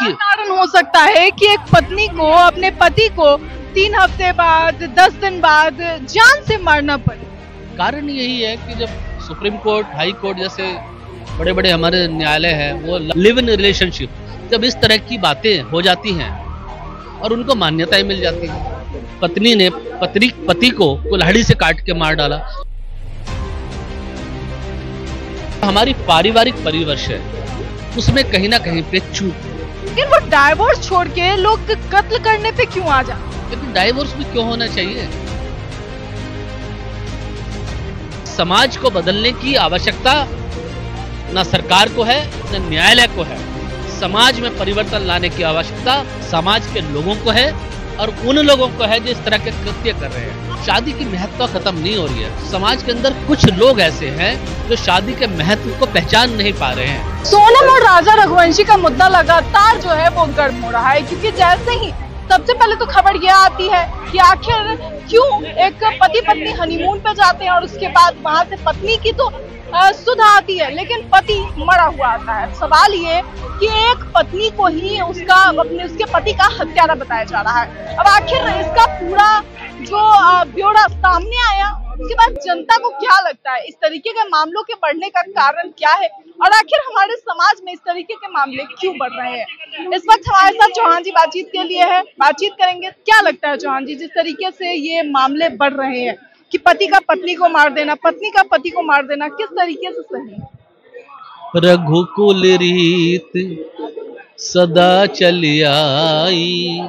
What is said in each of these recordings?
जिसकी कारण हो सकता है कि एक पत्नी को अपने पति को 3 हफ्ते बाद 10 दिन बाद जान से मारना पड़े? कारण यही है कि जब सुप्रीम कोर्ट, हाई कोर्ट जैसे बड़े बड़े हमारे न्यायालय हैं, वो लिव इन रिलेशनशिप, जब इस तरह की बातें हो जाती हैं और उनको मान्यताएं मिल जाती हैं। पत्नी ने पति को कुल्हाड़ी से काट के मार डाला। हमारी पारिवारिक परिवेश है, उसमें कहीं ना कहीं पे चूक। लेकिन वो डाइवोर्स छोड़ के लोग कत्ल करने पे क्यों आ जाते? लेकिन डाइवोर्स भी क्यों होना चाहिए? समाज को बदलने की आवश्यकता न सरकार को है न न्यायालय को है। समाज में परिवर्तन लाने की आवश्यकता समाज के लोगों को है और उन लोगों को है जो इस तरह के कृत्य कर रहे हैं। शादी की महत्व खत्म नहीं हो रही है। समाज के अंदर कुछ लोग ऐसे हैं जो शादी के महत्व को पहचान नहीं पा रहे हैं। सोनम और राजा रघुवंशी का मुद्दा लगातार जो है वो गर्म हो रहा है, क्योंकि जैसे ही सबसे पहले तो खबर यह आती है कि आखिर क्यों एक पति पत्नी हनीमून पे जाते हैं और उसके बाद वहां से पत्नी की तो सुधा आती है, लेकिन पति मरा हुआ आता है। सवाल ये कि एक पत्नी को ही उसके पति का हत्यारा बताया जा रहा है। अब आखिर इसका पूरा जो ब्यौरा सामने आया, उसके बाद जनता को क्या लगता है, इस तरीके के मामलों के बढ़ने का कारण क्या है और आखिर हमारे समाज में इस तरीके के मामले क्यों बढ़ रहे हैं? इस वक्त हमारे साथ चौहान जी बातचीत के लिए है, बातचीत करेंगे। क्या लगता है चौहान जी, जिस तरीके से ये मामले बढ़ रहे हैं कि पति का पत्नी को मार देना, पत्नी का पति को मार देना, किस तरीके से सही है? रघुकुल रीत सदा चली आई,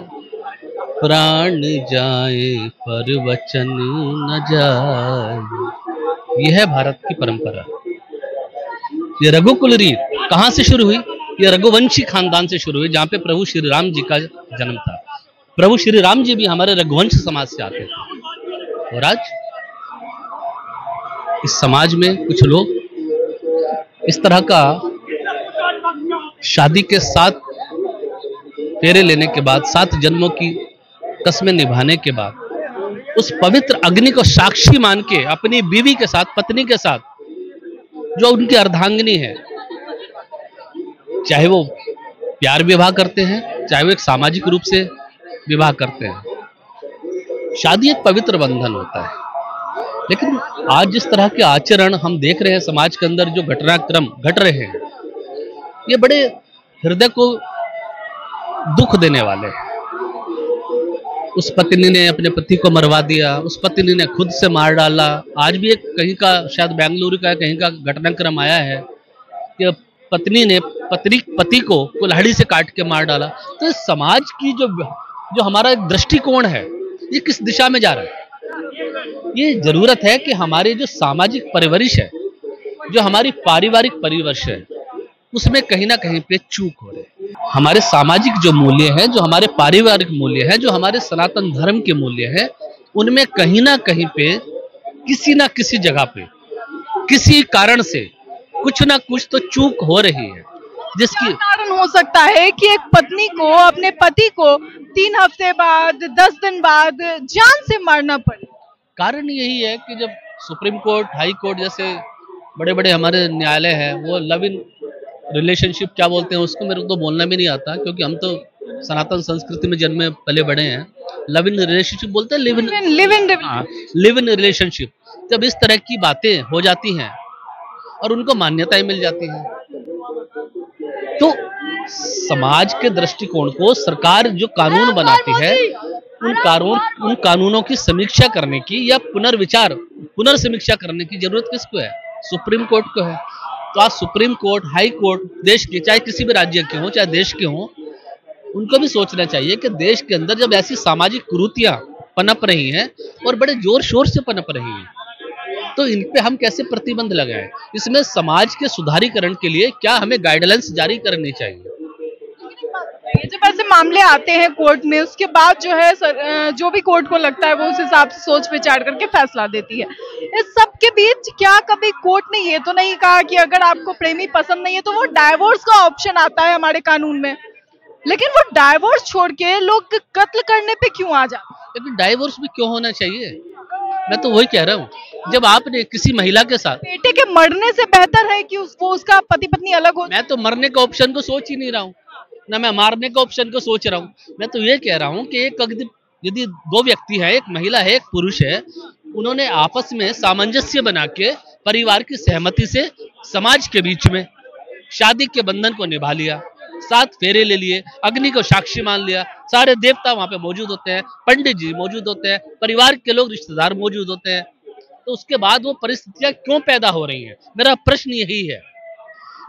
प्राण जाए पर वचन न जाए। यह है भारत की परंपरा। ये रघुकुल रीत कहाँ से शुरू हुई? ये रघुवंशी खानदान से शुरू हुई, जहाँ पे प्रभु श्री राम जी का जन्म था। प्रभु श्री राम जी भी हमारे रघुवंश समाज से आते थे। और आज इस समाज में कुछ लोग इस तरह का शादी के 7 फेरे लेने के बाद, 7 जन्मों की कस्में निभाने के बाद, उस पवित्र अग्नि को साक्षी मान के अपनी बीवी के साथ, पत्नी के साथ, जो उनकी अर्धांगिनी है, चाहे वो प्यार विवाह करते हैं, चाहे वो एक सामाजिक रूप से विवाह करते हैं, शादी एक पवित्र बंधन होता है। लेकिन आज जिस तरह के आचरण हम देख रहे हैं समाज के अंदर, जो घटनाक्रम घट रहे हैं, ये बड़े हृदय को दुख देने वाले हैं। उस पत्नी ने अपने पति को मरवा दिया, उस पत्नी ने खुद से मार डाला। आज भी एक कहीं का, शायद बेंगलुरु का कहीं का घटनाक्रम आया है कि पत्नी ने पति को कुल्हाड़ी से काट के मार डाला। तो समाज की जो हमारा एक दृष्टिकोण है, ये किस दिशा में जा रहा है? ये जरूरत है कि हमारे जो सामाजिक परिवेश है, जो हमारी पारिवारिक परिवेश है, उसमें कहीं ना कहीं पे चूक हो रही है। हमारे सामाजिक जो मूल्य हैं, जो हमारे पारिवारिक मूल्य हैं, जो हमारे सनातन धर्म के मूल्य हैं, उनमें कहीं ना कहीं पे किसी ना किसी जगह पे किसी कारण से कुछ ना कुछ तो चूक हो रही है, जिसकी कारण हो सकता है कि एक पत्नी को अपने पति को 3 हफ्ते बाद 10 दिन बाद जान से मारना पड़े। कारण यही है कि जब सुप्रीम कोर्ट, हाई कोर्ट जैसे बड़े बड़े हमारे न्यायालय हैं, वो लिव इन रिलेशनशिप क्या बोलते हैं उसको, मेरे को तो बोलना भी नहीं आता, क्योंकि हम तो सनातन संस्कृति में जन्मे पले बड़े हैं। लिव इन रिलेशनशिप बोलते हैं, लिव इन रिलेशनशिप, जब इस तरह की बातें हो जाती हैं और उनको मान्यताएं मिल जाती हैं, तो समाज के दृष्टिकोण को सरकार जो कानून बनाती है, उन कानूनों की समीक्षा करने की या पुनर्समीक्षा करने की जरूरत किसको है? सुप्रीम कोर्ट को है। तो आज सुप्रीम कोर्ट, हाई कोर्ट देश के, चाहे किसी भी राज्य के हो, चाहे देश के हो, उनको भी सोचना चाहिए कि देश के अंदर जब ऐसी सामाजिक कुरीतियां पनप रही हैं और बड़े जोर शोर से पनप रही हैं, तो इन पे हम कैसे प्रतिबंध लगाएं? इसमें समाज के सुधारीकरण के लिए क्या हमें गाइडलाइंस जारी करनी चाहिए? जब ऐसे मामले आते हैं कोर्ट में, उसके बाद जो है जो भी कोर्ट को लगता है वो उस हिसाब से सोच विचार करके फैसला देती है। इस सब के बीच क्या कभी कोर्ट ने ये तो नहीं कहा कि अगर आपको प्रेमी पसंद नहीं है तो वो डाइवोर्स का ऑप्शन आता है हमारे कानून में, लेकिन वो डाइवोर्स छोड़ के लोग कत्ल करने पे क्यों आ जाते? लेकिन डाइवोर्स भी क्यों होना चाहिए? मैं तो वही कह रहा हूँ, जब आपने किसी महिला के साथ, बेटे के मरने से बेहतर है कि वो उसका पति पत्नी अलग हो। मैं तो मरने का ऑप्शन को सोच ही नहीं रहा हूँ। ना मैं मारने का ऑप्शन को सोच रहा हूँ। मैं तो ये कह रहा हूँ कि यदि दो व्यक्ति हैं, एक महिला है, एक पुरुष है, उन्होंने आपस में सामंजस्य बना के परिवार की सहमति से समाज के बीच में शादी के बंधन को निभा लिया, 7 फेरे ले लिए, अग्नि को साक्षी मान लिया, सारे देवता वहां पे मौजूद होते हैं, पंडित जी मौजूद होते हैं, परिवार के लोग रिश्तेदार मौजूद होते हैं, तो उसके बाद वो परिस्थितियां क्यों पैदा हो रही हैं? मेरा प्रश्न यही है।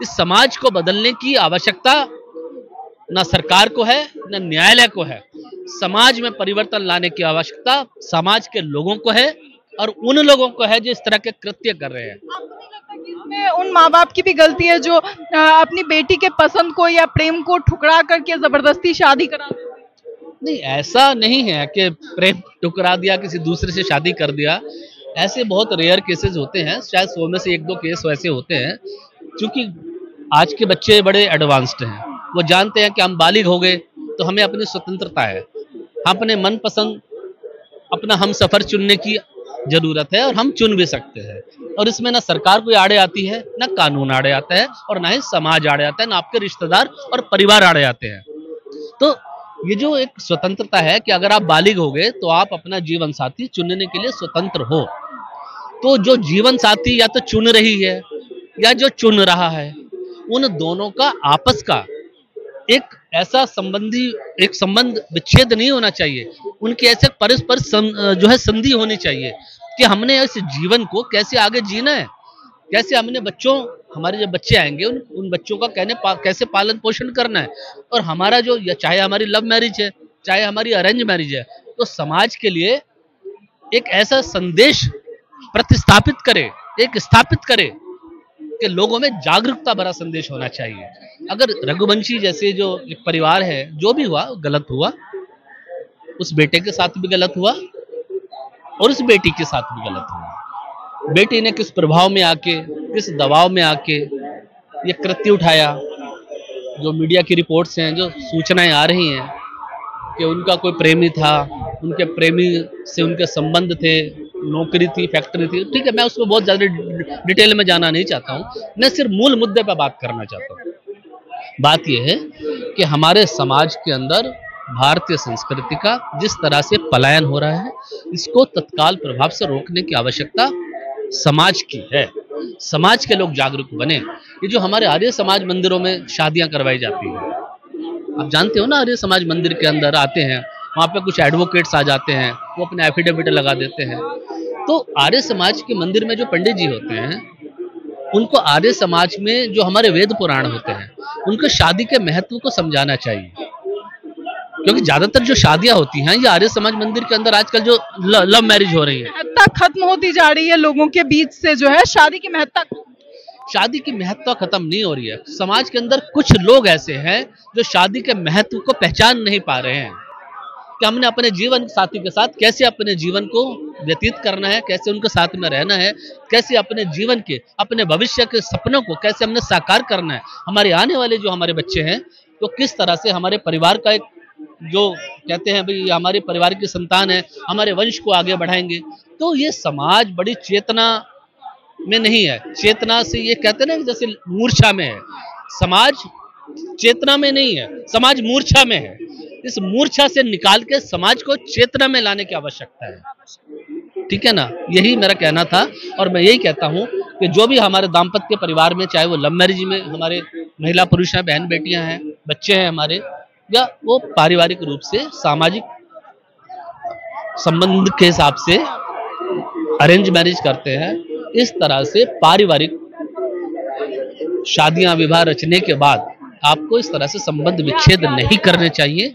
इस समाज को बदलने की आवश्यकता न सरकार को है न न्यायालय को है। समाज में परिवर्तन लाने की आवश्यकता समाज के लोगों को है और उन लोगों को है जो इस तरह के कृत्य कर रहे हैं। आपको नहीं लगता कि इसमें उन माँ बाप की भी गलती है जो अपनी बेटी के पसंद को या प्रेम को ठुकरा करके जबरदस्ती शादी करा देते हैं? नहीं, ऐसा नहीं है कि प्रेम ठुकरा दिया, किसी दूसरे से शादी कर दिया। ऐसे बहुत रेयर केसेस होते हैं, शायद 100 में से 1-2 केस वैसे होते हैं। क्योंकि आज के बच्चे बड़े एडवांस्ड हैं, वो जानते हैं कि हम बालिग हो गए तो हमें अपनी स्वतंत्रता है, अपने मनपसंद अपना हम सफर चुनने की जरूरत है और हम चुन भी सकते हैं। और इसमें ना सरकार कोई आड़े आती है, ना कानून आड़े आता है, और ना ही समाज आड़े आता है, ना आपके रिश्तेदार और परिवार आड़े आते हैं। तो ये जो एक स्वतंत्रता है कि अगर आप बालिग हो गए तो आप अपना जीवन साथी चुनने के लिए स्वतंत्र हो। तो जो जीवन साथी या तो चुन रही है या जो चुन रहा है, उन दोनों का आपस का एक ऐसा संबंध विच्छेद नहीं होना चाहिए। उनके ऐसे परस्पर जो है संधि होनी चाहिए कि हमने इस जीवन को कैसे आगे जीना है, कैसे हमने हमारे जो बच्चे आएंगे उन बच्चों का कैसे पालन पोषण करना है। और हमारा जो चाहे हमारी लव मैरिज है, चाहे हमारी अरेंज मैरिज है, तो समाज के लिए एक ऐसा संदेश स्थापित करे कि लोगों में जागरूकता भरा संदेश होना चाहिए। अगर रघुवंशी जैसे जो एक परिवार है, जो भी हुआ गलत हुआ, उस बेटे के साथ भी गलत हुआ और उस बेटी के साथ भी गलत हुआ। बेटी ने किस प्रभाव में आके, किस दबाव में आके ये कृत्य उठाया। जो मीडिया की रिपोर्ट्स हैं, जो सूचनाएं आ रही हैं कि उनका कोई प्रेमी था, उनके प्रेमी से उनके संबंध थे, नौकरी थी, फैक्ट्री थी, ठीक है, मैं उसमें बहुत ज़्यादा डिटेल में जाना नहीं चाहता हूँ। मैं सिर्फ मूल मुद्दे पर बात करना चाहता हूँ। बात यह है कि हमारे समाज के अंदर भारतीय संस्कृति का जिस तरह से पलायन हो रहा है, इसको तत्काल प्रभाव से रोकने की आवश्यकता समाज की है। समाज के लोग जागरूक बने। ये जो हमारे आर्य समाज मंदिरों में शादियां करवाई जाती हैं, आप जानते हो ना, आर्य समाज मंदिर के अंदर आते हैं, वहाँ पे कुछ एडवोकेट्स आ जाते हैं, वो अपने एफिडेविट लगा देते हैं। तो आर्य समाज के मंदिर में जो पंडित जी होते हैं, उनको आर्य समाज में जो हमारे वेद पुराण होते हैं, उनको शादी के महत्व को समझाना चाहिए। क्योंकि ज्यादातर जो शादियां होती हैं, ये आर्य समाज मंदिर के अंदर आजकल जो लव मैरिज हो रही है, महत्ता खत्म होती जा रही है लोगों के बीच से, जो है शादी की महत्ता खत्म नहीं हो रही है। समाज के अंदर कुछ लोग ऐसे हैं जो शादी के महत्व को पहचान नहीं पा रहे हैं कि हमने अपने जीवन साथी के साथ कैसे अपने जीवन को व्यतीत करना है, कैसे उनके साथ में रहना है, कैसे अपने जीवन के, अपने भविष्य के सपनों को कैसे हमने साकार करना है। हमारे आने वाले जो हमारे बच्चे हैं, तो किस तरह से हमारे परिवार का एक, जो कहते हैं भाई हमारे परिवार की संतान है, हमारे वंश को आगे बढ़ाएंगे। तो ये समाज बड़ी चेतना में नहीं है। चेतना से ये कहते हैं ना, जैसे मूर्छा में है। समाज चेतना में नहीं है, समाज मूर्छा में है। इस मूर्छा से निकाल के समाज को चेतना में लाने की आवश्यकता है। ठीक है ना, यही मेरा कहना था। और मैं यही कहता हूँ कि जो भी हमारे दाम्पत्य परिवार में, चाहे वो लव मैरिज में हमारे महिला पुरुष हैं, बहन बेटियां हैं, बच्चे हैं हमारे, या वो पारिवारिक रूप से सामाजिक संबंध के हिसाब से अरेंज मैरिज करते हैं, इस तरह से पारिवारिक शादियां विवाह रचने के बाद आपको इस तरह से संबंध विच्छेद नहीं करने चाहिए।